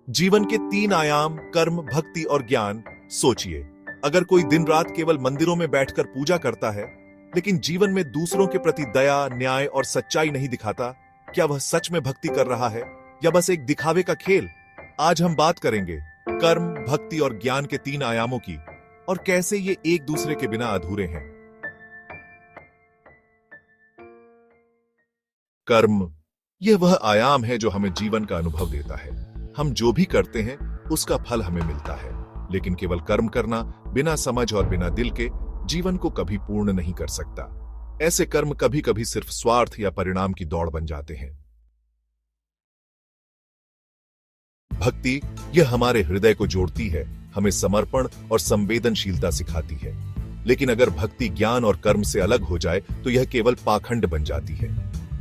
जीवन के तीन आयाम कर्म, भक्ति और ज्ञान। सोचिए, अगर कोई दिन रात केवल मंदिरों में बैठकर पूजा करता है लेकिन जीवन में दूसरों के प्रति दया, न्याय और सच्चाई नहीं दिखाता, क्या वह सच में भक्ति कर रहा है या बस एक दिखावे का खेल? आज हम बात करेंगे कर्म, भक्ति और ज्ञान के तीन आयामों की और कैसे ये एक दूसरे के बिना अधूरे हैं। कर्म, यह वह आयाम है जो हमें जीवन का अनुभव देता है। हम जो भी करते हैं उसका फल हमें मिलता है, लेकिन केवल कर्म करना बिना समझ और बिना दिल के जीवन को कभी पूर्ण नहीं कर सकता। ऐसे कर्म कभी कभी सिर्फ स्वार्थ या परिणाम की दौड़ बन जाते हैं। भक्ति, यह हमारे हृदय को जोड़ती है, हमें समर्पण और संवेदनशीलता सिखाती है। लेकिन अगर भक्ति ज्ञान और कर्म से अलग हो जाए तो यह केवल पाखंड बन जाती है।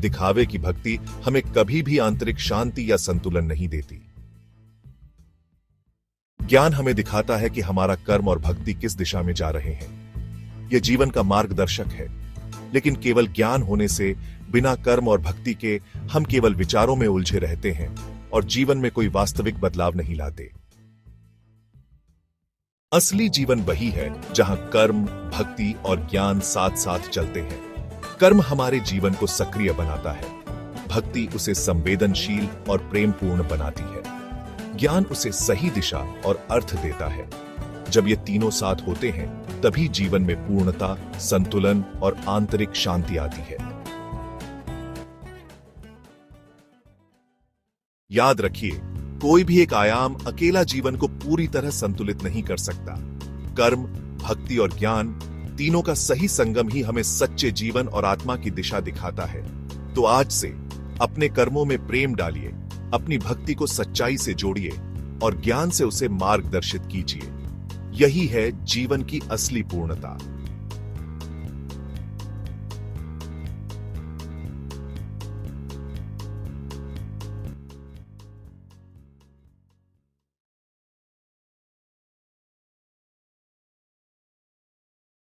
दिखावे की भक्ति हमें कभी भी आंतरिक शांति या संतुलन नहीं देती। ज्ञान हमें दिखाता है कि हमारा कर्म और भक्ति किस दिशा में जा रहे हैं। यह जीवन का मार्गदर्शक है, लेकिन केवल ज्ञान होने से, बिना कर्म और भक्ति के, हम केवल विचारों में उलझे रहते हैं और जीवन में कोई वास्तविक बदलाव नहीं लाते। असली जीवन वही है जहां कर्म, भक्ति और ज्ञान साथ साथ चलते हैं। कर्म हमारे जीवन को सक्रिय बनाता है, भक्ति उसे संवेदनशील और प्रेमपूर्ण बनाती है, ज्ञान उसे सही दिशा और अर्थ देता है। जब ये तीनों साथ होते हैं तभी जीवन में पूर्णता, संतुलन और आंतरिक शांति आती है। याद रखिए, कोई भी एक आयाम अकेला जीवन को पूरी तरह संतुलित नहीं कर सकता। कर्म, भक्ति और ज्ञान तीनों का सही संगम ही हमें सच्चे जीवन और आत्मा की दिशा दिखाता है। तो आज से अपने कर्मों में प्रेम डालिए, अपनी भक्ति को सच्चाई से जोड़िए और ज्ञान से उसे मार्गदर्शित कीजिए। यही है जीवन की असली पूर्णता।